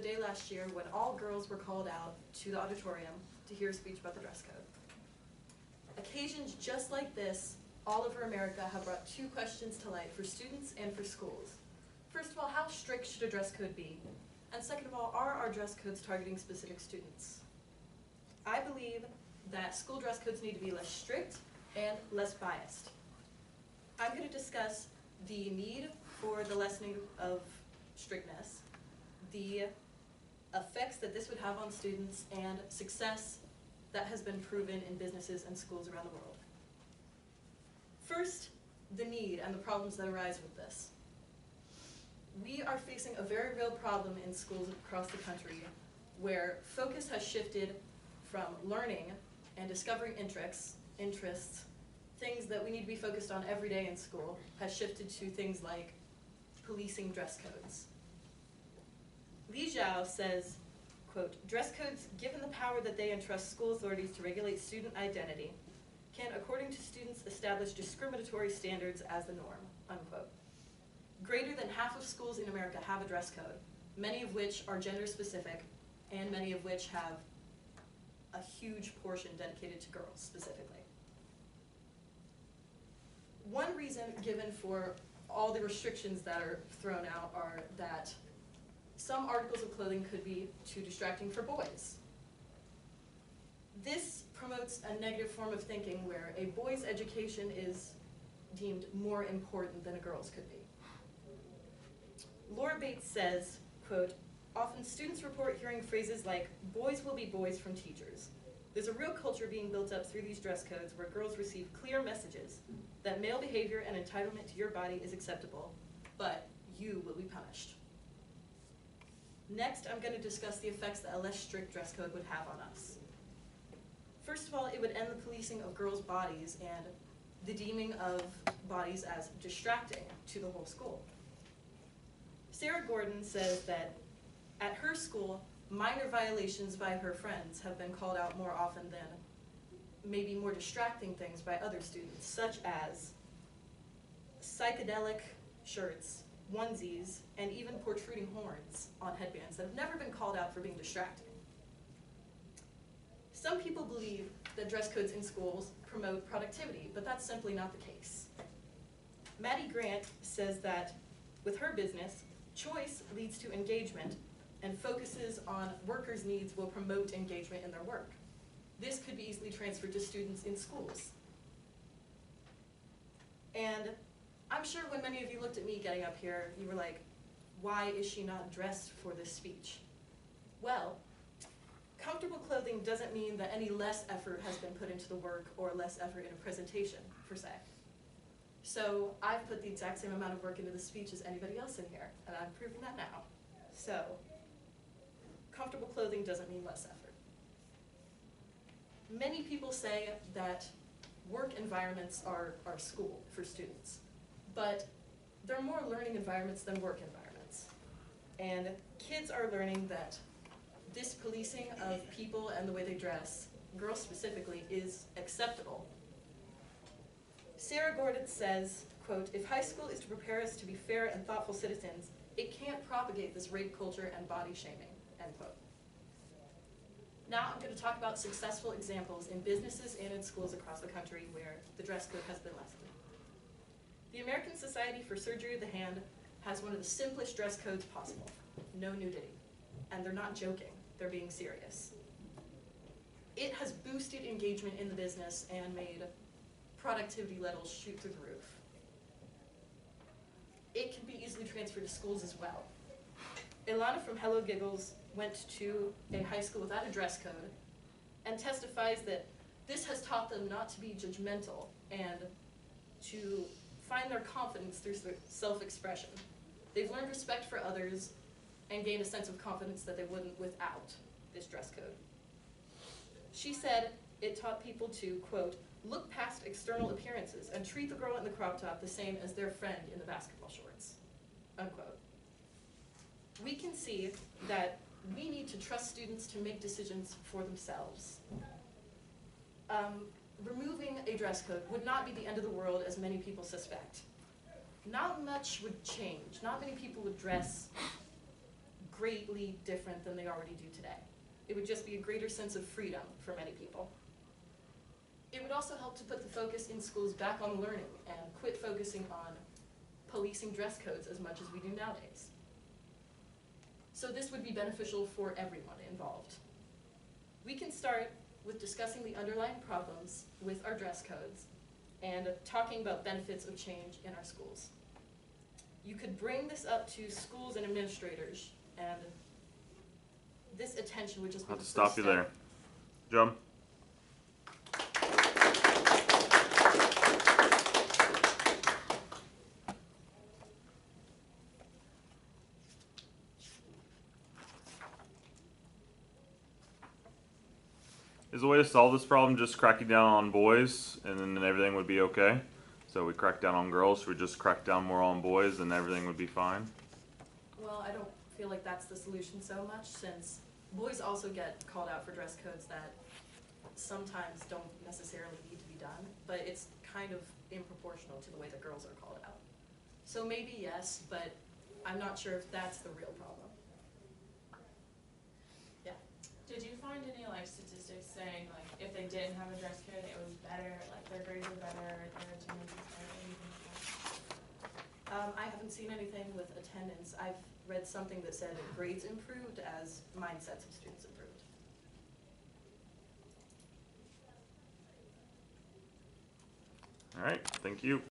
day last year when all girls were called out to the auditorium to hear a speech about the dress code. Occasions just like this all over America have brought two questions to light for students and for schools. First of all, how strict should a dress code be? And second of all, are our dress codes targeting specific students? I believe that school dress codes need to be less strict and less biased. I'm going to discuss the need for the lessening of strictness, the effects that this would have on students, and success that has been proven in businesses and schools around the world. First, the need and the problems that arise with this. We are facing a very real problem in schools across the country where focus has shifted from learning and discovering interests, things that we need to be focused on every day in school, has shifted to things like policing dress codes. Li Zhao says, quote, "Dress codes, given the power that they entrust school authorities to regulate student identity, can, according to students, establish discriminatory standards as the norm," unquote. Greater than half of schools in America have a dress code, many of which are gender specific, and many of which have a huge portion dedicated to girls specifically. One reason given for all the restrictions that are thrown out are that some articles of clothing could be too distracting for boys. This promotes a negative form of thinking where a boy's education is deemed more important than a girl's could be. Laura Bates says, quote, "Often students report hearing phrases like, 'boys will be boys' from teachers.' There's a real culture being built up through these dress codes where girls receive clear messages that male behavior and entitlement to your body is acceptable, but you will be punished." Next, I'm going to discuss the effects that a less strict dress code would have on us. First of all, it would end the policing of girls' bodies and the deeming of bodies as distracting to the whole school. Sarah Gordon says that at her school, minor violations by her friends have been called out more often than maybe more distracting things by other students, such as psychedelic shirts, onesies, and even protruding horns on headbands that have never been called out for being distracting. Some people believe that dress codes in schools promote productivity, but that's simply not the case. Maddie Grant says that with her business, choice leads to engagement, and focuses on workers' needs will promote engagement in their work. This could be easily transferred to students in schools. And I'm sure when many of you looked at me getting up here, you were like, why is she not dressed for this speech? Well, comfortable clothing doesn't mean that any less effort has been put into the work or less effort in a presentation, per se. So I've put the exact same amount of work into the speech as anybody else in here, and I'm proving that now. So, comfortable clothing doesn't mean less effort. Many people say that work environments are school for students, but they're more learning environments than work environments. And kids are learning that this policing of people and the way they dress, girls specifically, is acceptable. Sarah Gordon says, quote, "If high school is to prepare us to be fair and thoughtful citizens, it can't propagate this rape culture and body shaming," end quote. Now I'm going to talk about successful examples in businesses and in schools across the country where the dress code has been lessened. The American Society for Surgery of the Hand has one of the simplest dress codes possible: no nudity. And they're not joking, they're being serious. It has boosted engagement in the business and made productivity levels shoot through the roof. It can be easily transferred to schools as well. Ilana from Hello Giggles went to a high school without a dress code and testifies that this has taught them not to be judgmental and to find their confidence through self-expression. They've learned respect for others and gained a sense of confidence that they wouldn't without this dress code. She said it taught people to, quote, "look past external appearances and treat the girl in the crop top the same as their friend in the basketball shorts," unquote. We can see that we need to trust students to make decisions for themselves. Removing a dress code would not be the end of the world as many people suspect. Not much would change. Not many people would dress greatly different than they already do today. It would just be a greater sense of freedom for many people. It would also help to put the focus in schools back on learning and quit focusing on policing dress codes as much as we do nowadays. So this would be beneficial for everyone involved. We can start with discussing the underlying problems with our dress codes and talking about benefits of change in our schools. You could bring this up to schools and administrators, and this attention would just be I'll the have to first stop you step. there. Jump. Is the way to solve this problem just cracking down on boys and then everything would be okay? So we crack down on girls, we just crack down more on boys and everything would be fine? Well, I don't feel like that's the solution so much, since boys also get called out for dress codes that sometimes don't necessarily need to be done, but it's kind of improportional to the way that girls are called out. So maybe yes, but I'm not sure if that's the real problem. Yeah. Did you find any statistics saying if they didn't have a dress code, it was better, their grades were better, their attendance was better, anything like that? I haven't seen anything with attendance. I've read something that said grades improved as mindsets of students improved. Alright, thank you.